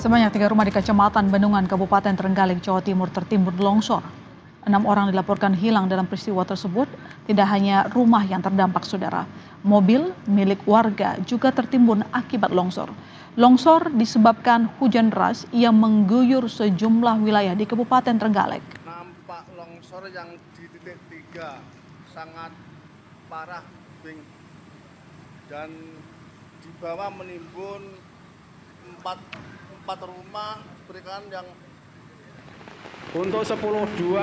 Sebanyak 3 rumah di Kecamatan Bendungan, Kabupaten Trenggalek, Jawa Timur tertimbun longsor. 6 orang dilaporkan hilang dalam peristiwa tersebut. Tidak hanya rumah yang terdampak, saudara. Mobil milik warga juga tertimbun akibat longsor. Longsor disebabkan hujan deras yang mengguyur sejumlah wilayah di Kabupaten Trenggalek. Nampak longsor yang di titik 3 sangat parah, dan di bawah menimbun empat rumah berikan yang untuk 10.2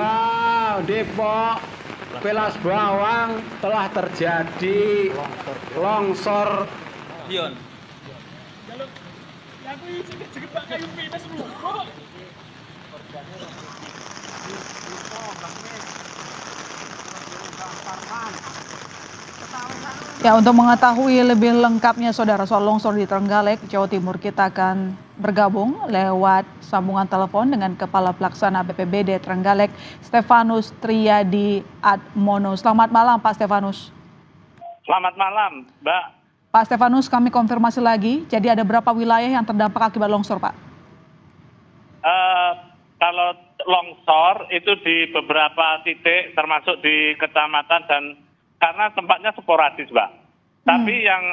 Depok Pelas Bawang telah terjadi longsor. Ya, untuk mengetahui lebih lengkapnya, saudara, soal longsor di Trenggalek, Jawa Timur, kita akan bergabung lewat sambungan telepon dengan Kepala Pelaksana BPBD Trenggalek, Stefanus Triyadi Admono. Selamat malam, Pak Stefanus. Selamat malam, Mbak. Pak Stefanus, kami konfirmasi lagi, jadi ada berapa wilayah yang terdampak akibat longsor, Pak? Kalau longsor itu di beberapa titik, termasuk di kecamatan, dan karena tempatnya sporadis, Mbak. Tapi yang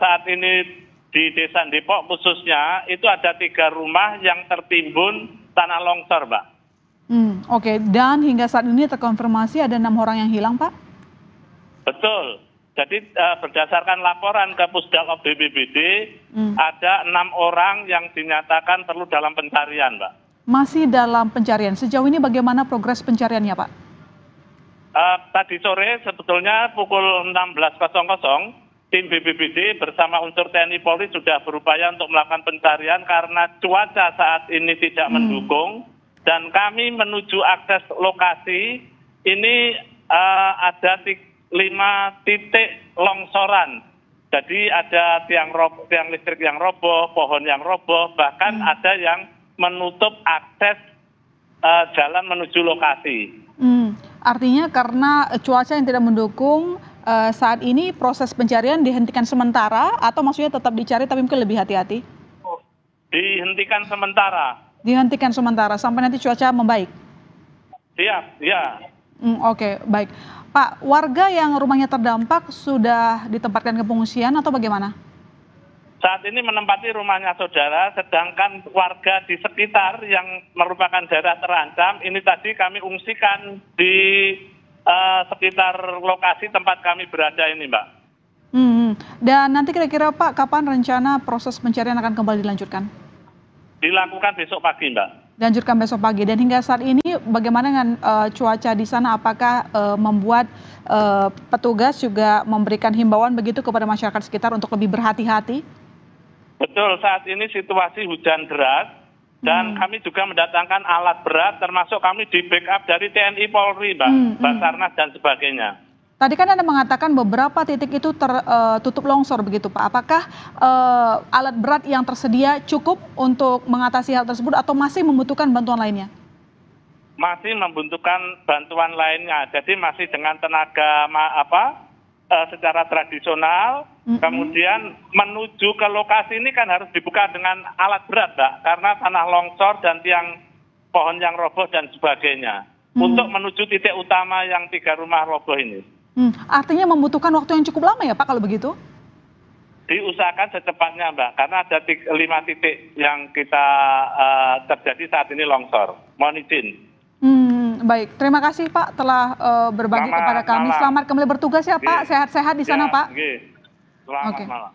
saat ini di Desa Depok khususnya itu ada 3 rumah yang tertimbun tanah longsor, Mbak. Oke. Dan hingga saat ini terkonfirmasi ada 6 orang yang hilang, Pak? Betul. Jadi berdasarkan laporan ke Pusdalop BPBD, ada 6 orang yang dinyatakan perlu dalam pencarian, Mbak. Masih dalam pencarian. Sejauh ini bagaimana progres pencariannya, Pak? Tadi sore sebetulnya pukul 16.00, tim BPBD bersama unsur TNI Polri sudah berupaya untuk melakukan pencarian karena cuaca saat ini tidak mendukung, dan kami menuju akses lokasi ini ada 5 titik longsoran. Jadi ada tiang listrik yang roboh, pohon yang roboh, bahkan ada yang menutup akses jalan menuju lokasi. Artinya karena cuaca yang tidak mendukung, saat ini proses pencarian dihentikan sementara atau maksudnya tetap dicari tapi mungkin lebih hati-hati? Dihentikan sementara. Dihentikan sementara sampai nanti cuaca membaik? Siap, ya. Oke, baik. Pak, warga yang rumahnya terdampak sudah ditempatkan ke pengungsian atau bagaimana? Saat ini menempati rumahnya saudara, sedangkan warga di sekitar yang merupakan daerah terancam, ini tadi kami ungsikan di sekitar lokasi tempat kami berada ini, Mbak. Dan nanti kira-kira, Pak, kapan rencana proses pencarian akan kembali dilanjutkan? Dilakukan besok pagi, Mbak. Dilanjutkan besok pagi. Dan hingga saat ini bagaimana dengan cuaca di sana? Apakah membuat petugas juga memberikan himbauan begitu kepada masyarakat sekitar untuk lebih berhati-hati? Betul, saat ini situasi hujan deras dan kami juga mendatangkan alat berat, termasuk kami di backup dari TNI Polri, Mbak, Basarnas dan sebagainya. Tadi kan Anda mengatakan beberapa titik itu tertutup longsor begitu, Pak. Apakah alat berat yang tersedia cukup untuk mengatasi hal tersebut atau masih membutuhkan bantuan lainnya? Masih membutuhkan bantuan lainnya, jadi masih dengan tenaga secara tradisional, kemudian menuju ke lokasi ini kan harus dibuka dengan alat berat, Mbak, karena tanah longsor dan tiang pohon yang roboh dan sebagainya, untuk menuju titik utama yang 3 rumah roboh ini. Artinya membutuhkan waktu yang cukup lama ya, Pak, kalau begitu? Diusahakan secepatnya, Mbak, karena ada 5 titik yang kita terjadi saat ini longsor. Mohon izin. Baik, terima kasih, Pak, telah berbagi kepada kami. Selamat kembali bertugas ya, Pak. Sehat-sehat di sana, Pak. Selamat malam.